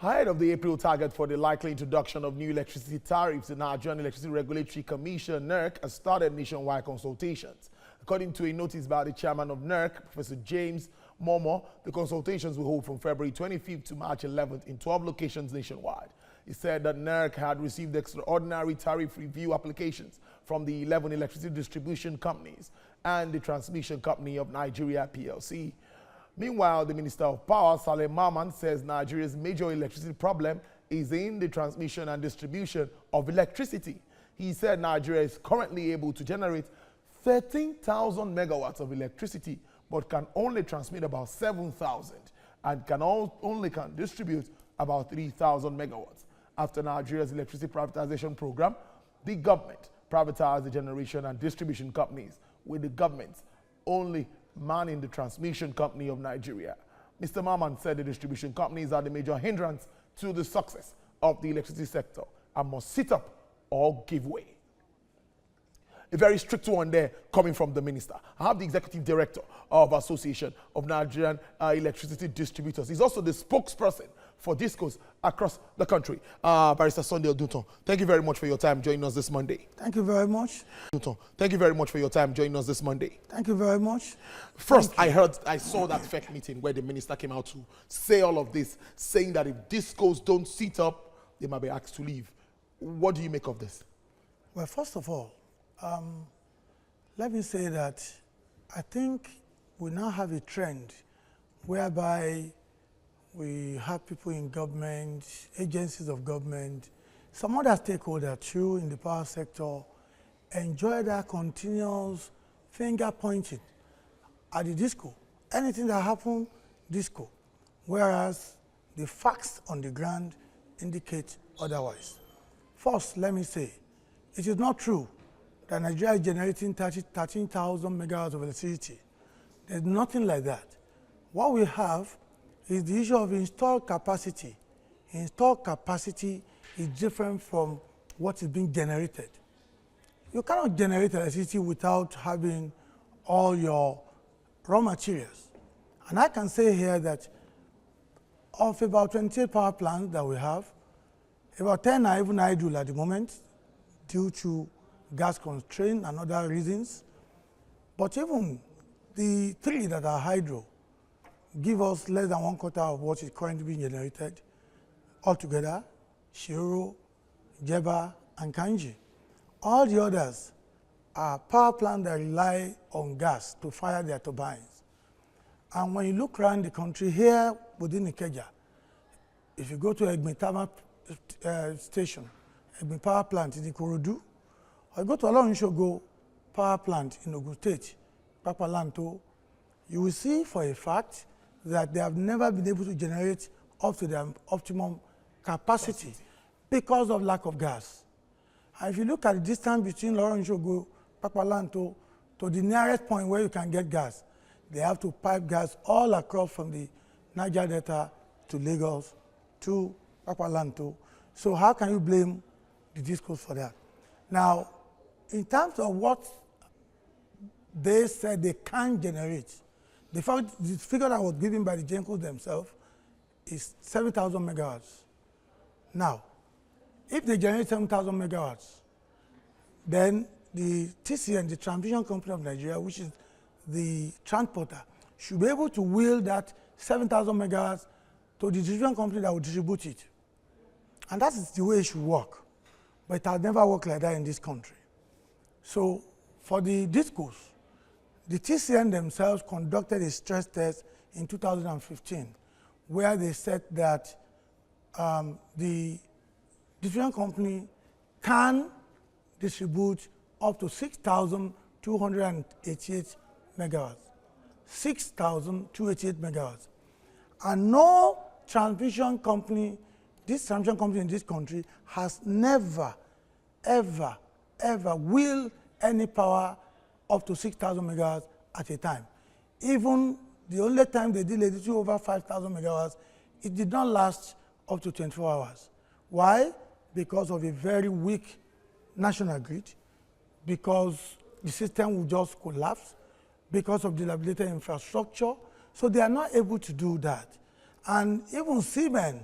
Ahead of the April target for the likely introduction of new electricity tariffs, the Nigerian Electricity Regulatory Commission, NERC, has started nationwide consultations. According to a notice by the chairman of NERC, Professor James Momo, the consultations will hold from February 25th to March 11th in 12 locations nationwide. He said that NERC had received extraordinary tariff review applications from the 11 electricity distribution companies and the Transmission Company of Nigeria, PLC. Meanwhile, the Minister of Power, Saleh Maman, says Nigeria's major electricity problem is in the transmission and distribution of electricity. He said Nigeria is currently able to generate 13,000 megawatts of electricity, but can only transmit about 7,000 and only can distribute about 3,000 megawatts. After Nigeria's electricity privatization program, the government privatized the generation and distribution companies, with the government only manning the Transmission Company of Nigeria. Mr. Maman said the distribution companies are the major hindrance to the success of the electricity sector and must sit up or give way. A very strict one there coming from the minister. I have the executive director of Association of Nigerian Electricity Distributors. He's also the spokesperson for discos across the country. Barrister Sunday Oduntan, thank you very much for your time joining us this Monday. Thank you very much. Oduntan, thank you very much for your time joining us this Monday. Thank you very much. First, I saw that FEC meeting where the minister came out to say all of this, saying that if discos don't sit up, they might be asked to leave. What do you make of this? Well, first of all, let me say that I think we now have a trend whereby we have people in government, agencies of government, some other stakeholders too in the power sector enjoy that continuous finger pointing at the disco. Anything that happens, disco. Whereas the facts on the ground indicate otherwise. First, let me say, it is not true that Nigeria is generating 13,000 megawatts of electricity. There's nothing like that. What we have is the issue of installed capacity. Installed capacity is different from what is being generated. You cannot generate electricity without having all your raw materials. And I can say here that of about 28 power plants that we have, about 10 are even idle at the moment due to gas constraint and other reasons. But even the 3 that are hydro give us less than 1/4 of what is currently being generated altogether: Shiro, Jeba, and Kanji. All the others are power plants that rely on gas to fire their turbines. And when you look around the country here within Ikeja, if you go to Egmitama station, Egmi power plant in Ikorodu, or go to Olorunshogo power plant in Ogun State, Papalanto, you will see for a fact that they have never been able to generate up to their optimum capacity because of lack of gas. And if you look at the distance between Olorunshogo, Papalanto to the nearest point where you can get gas, they have to pipe gas all across from the Niger Delta to Lagos to Papalanto. So how can you blame the discos for that? Now, in terms of what they said they can generate, the figure that was given by the Gencos themselves is 7,000 megawatts. Now, if they generate 7,000 megawatts, then the TCN, the Transmission Company of Nigeria, which is the transporter, should be able to wheel that 7,000 megawatts to the distribution company that will distribute it. And that is the way it should work. But it has never worked like that in this country. So for the discos, the TCN themselves conducted a stress test in 2015, where they said that the distribution company can distribute up to 6,288 megawatts. 6,288 megawatts. And no transmission company, this transmission company in this country has never, ever wheeled any power up to 6,000 megawatts at a time. Even the only time they did a little over 5,000 megawatts, it did not last up to 24 hours. Why? Because of a very weak national grid, because the system will just collapse, because of dilapidated infrastructure. So they are not able to do that. And even Siemens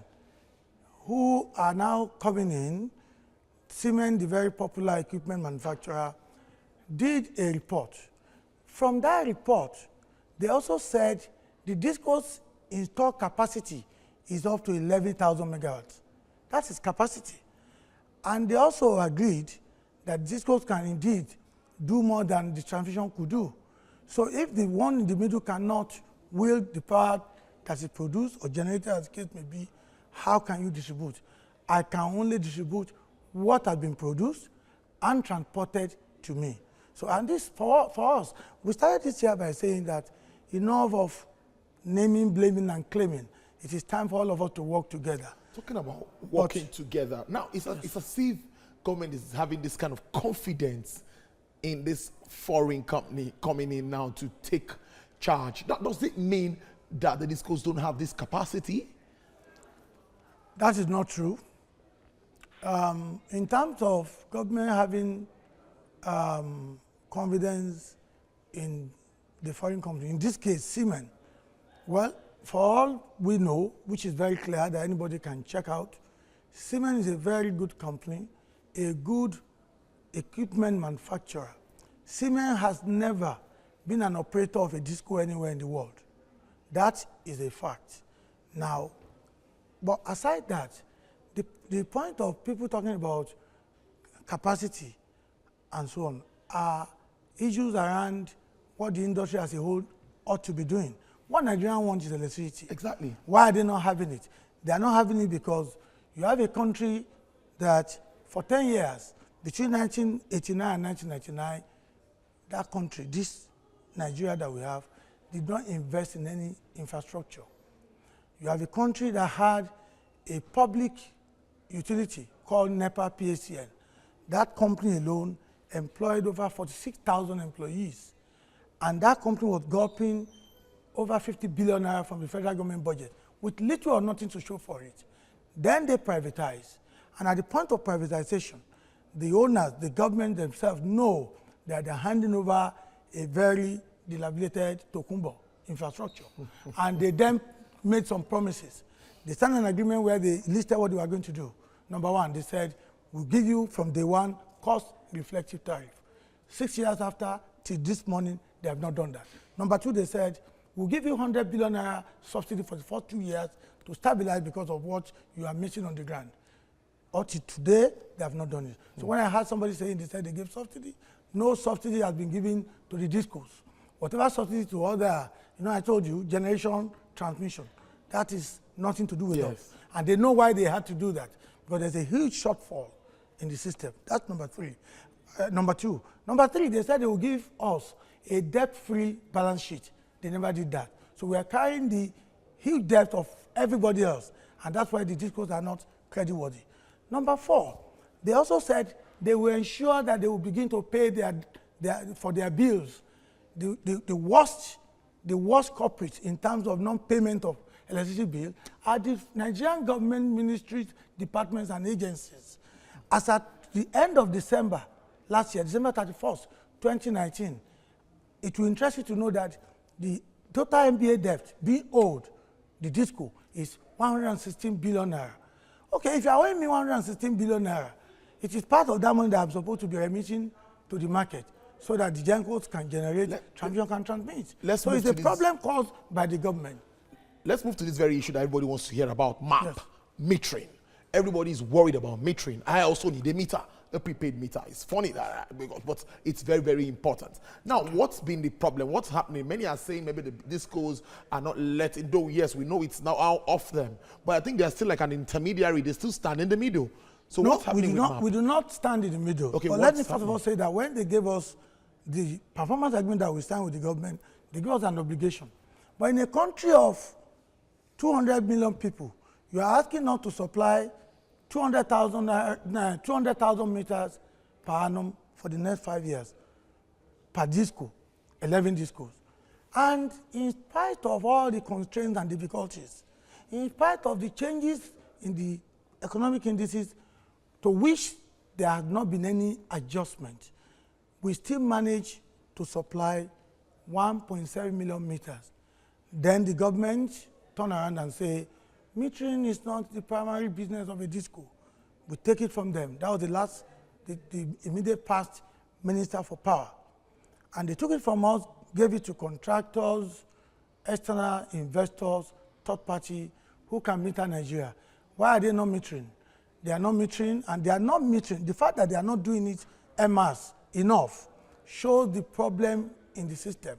who are now coming in, Siemens, the very popular equipment manufacturer, did a report. From that report, they also said the disco's installed capacity is up to 11,000 megawatts. That's its capacity. And they also agreed that discos can indeed do more than the transmission could do. So if the one in the middle cannot wield the power that is produced or generated, as the case may be, how can you distribute? I can only distribute what has been produced and transported to me. So, and this, for us, we started this year by saying that enough of naming, blaming, and claiming. It is time for all of us to work together. Talking about working together. Now, it's as if government is having this kind of confidence in this foreign company coming in now to take charge. Does it mean that the discos don't have this capacity? That is not true. In terms of government having confidence in the foreign company, in this case, Siemens, well, for all we know, which is very clear that anybody can check out, Siemens is a very good company, a good equipment manufacturer. Siemens has never been an operator of a disco anywhere in the world. That is a fact. Now, but aside that, the point of people talking about capacity and so on are issues around what the industry as a whole ought to be doing. What Nigerians want is electricity. Exactly. Why are they not having it? They are not having it because you have a country that for 10 years, between 1989 and 1999, that country, this Nigeria that we have, did not invest in any infrastructure. You have a country that had a public utility called NEPA PACN. That company alone employed over 46,000 employees. And that company was gulping over 50 billion naira from the federal government budget with little or nothing to show for it. Then they privatized. And at the point of privatization, the owners, the government themselves know that they're handing over a very dilapidated Tokumbo infrastructure. And they then made some promises. They signed an agreement where they listed what they were going to do. Number one, they said, we'll give you from day one cost-reflective tariff. 6 years after, till this morning, they have not done that. Number two, they said, we'll give you 100 billion naira subsidy for the first 2 years to stabilize because of what you are missing on the ground. Up to today, they have not done it. So when I heard somebody saying they said they gave subsidy, no subsidy has been given to the discos. Whatever subsidy to other, I told you, generation, transmission, that is nothing to do with us. And they know why they had to do that, because there's a huge shortfall in the system. That's number three. Number two. Number three, they said they will give us a debt-free balance sheet. They never did that. So we are carrying the huge debt of everybody else, and that's why the discos are not creditworthy. Number four, they also said they will ensure that they will begin to pay for their bills. The worst culprits in terms of non-payment of electricity bill are the Nigerian government ministries, departments, and agencies. As at the end of December last year, December 31st, 2019, it will interest you to know that the total MBA debt being owed the disco is 116 billion naira. Okay, if you are owing me 116 billion naira, it is part of that money that I'm supposed to be remitting to the market so that the gencos can generate, transmission can transmit. So it's a problem caused by the government. Let's move to this very issue that everybody wants to hear about, MAP, metering. Everybody is worried about metering. I also need a meter, a prepaid meter. It's funny that, but it's very, very important. Now, what's been the problem? What's happening? Many are saying maybe the discos are not letting, though yes, we know it's now out off them, but I think they're still like an intermediary. They still stand in the middle. So no, what's happening with MAP? We do not stand in the middle. Okay, but let me first of all say that when they gave us the performance agreement that we signed with the government, they gave us an obligation. But in a country of 200 million people, you are asking us to supply 200,000 meters per annum for the next 5 years per disco, 11 discos. And in spite of all the constraints and difficulties, in spite of the changes in the economic indices to which there has not been any adjustment, we still manage to supply 1.7 million meters. Then the government turn around and say, Metering is not the primary business of a disco. We take it from them. That was the immediate past minister for power. And they took it from us, gave it to contractors, external investors, third party, who can meter Nigeria. Why are they not metering? They are not metering, and they are not metering. The fact that they are not doing it en masse enough shows the problem in the system.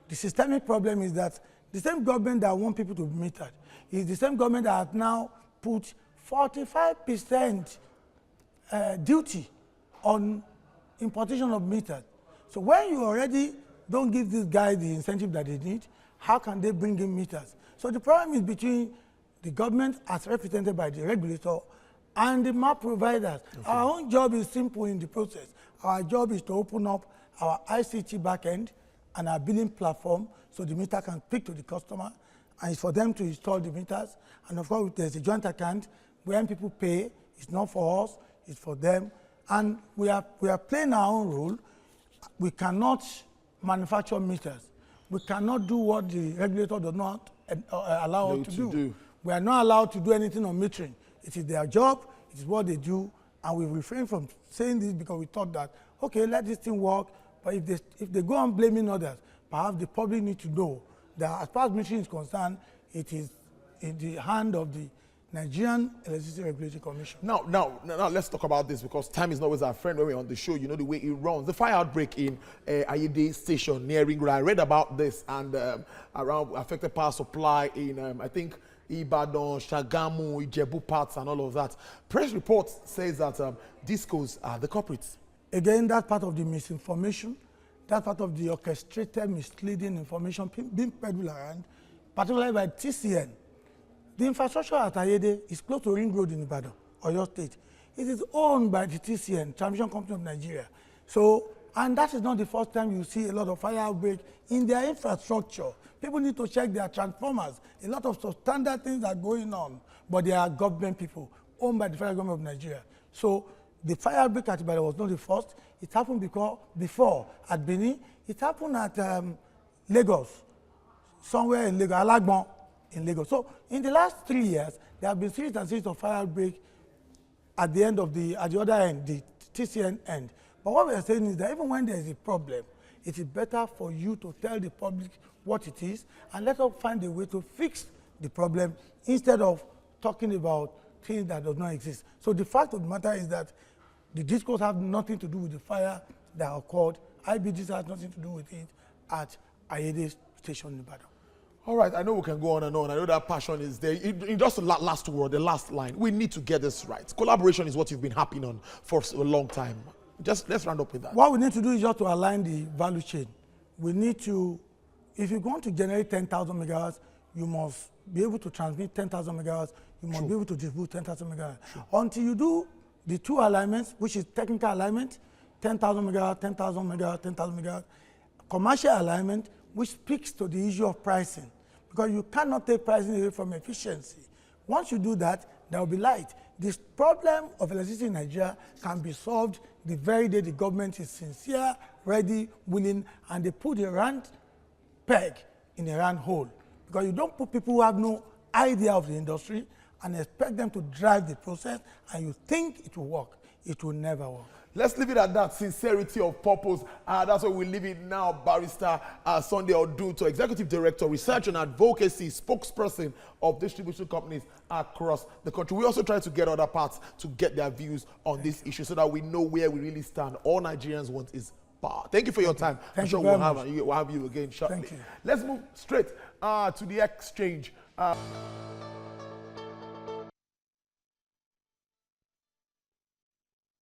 The systemic problem is that the same government that wants people to be metered is the same government that has now put 45% duty on importation of meters. So when you already don't give these guys the incentive that they need, how can they bring in meters? So the problem is between the government as represented by the regulator and the map providers. Okay. Our own job is simple in the process. Our job is to open up our ICT backend and our billing platform so the meter can speak to the customer, and it's for them to install the meters. And of course, there's a joint account when people pay. It's not for us, it's for them. And we are playing our own role. We cannot manufacture meters. We cannot do what the regulator does not allow us to do. We are not allowed to do anything on metering. It is their job, it is what they do, and we refrain from saying this because we thought that, okay, let this thing work, but if they go on blaming others, perhaps the public need to know that as far as metering is concerned, it is in the hand of the Nigerian Electricity Regulatory Commission. Now, let's talk about this because time is not always our friend when we're on the show. You know the way it runs. The fire outbreak in Ayede Station near Ring Road. I read about this and around affected power supply in, I think, Ibadan, Shagamu, Ijebu parts and all of that. Press report says that discos are the culprits. Again, that's part of the misinformation. That's part of the orchestrated, misleading information being peddled around, particularly by TCN. The infrastructure at Ayede is close to Ring Road in Ibadan, Oyo State. It is owned by the TCN, Transmission Company of Nigeria. So, and that is not the first time you see a lot of fire outbreak in their infrastructure. People need to check their transformers. A lot of substandard things are going on, but they are government people owned by the federal government of Nigeria. So the fire outbreak at Ibadan was not the first. It happened before at Benin. It happened at Lagos, somewhere in Lagos, Alagbon in Lagos. So in the last 3 years, there have been series and series of fire outbreak at the end of at the other end, the TCN end. But what we are saying is that even when there is a problem, it is better for you to tell the public what it is and let us find a way to fix the problem instead of talking about things that do not exist. So the fact of the matter is that the discourse have nothing to do with the fire that occurred. IBDs has nothing to do with it at Ayede Station in Ibadan. All right, I know we can go on and on. I know that passion is there. In just the last word, the last line, we need to get this right. Collaboration is what you've been harping on for a long time. Just let's round up with that. What we need to do is just to align the value chain. We need to, if you're going to generate 10,000 megawatts, you must be able to transmit 10,000 megawatts. You must be able to distribute 10,000 megawatts. Until you do the two alignments, which is technical alignment, 10,000 megawatts, 10,000 megawatts, 10,000 megawatts, commercial alignment, which speaks to the issue of pricing. Because you cannot take pricing away from efficiency. Once you do that, there will be light. This problem of electricity in Nigeria can be solved the very day the government is sincere, ready, willing, and they put a round peg in a round hole. Because you don't put people who have no idea of the industry and expect them to drive the process, and you think it will work. It will never work. Let's leave it at that. Sincerity of purpose. That's where we leave it now. Barrister Sunday Oduntan, Executive Director, Research and Advocacy, spokesperson of distribution companies across the country. We also try to get other parts to get their views on this issue so that we know where we really stand. All Nigerians want is power. Thank you for your time. I'm sure we'll have you again shortly. Thank you. Let's move straight to the exchange.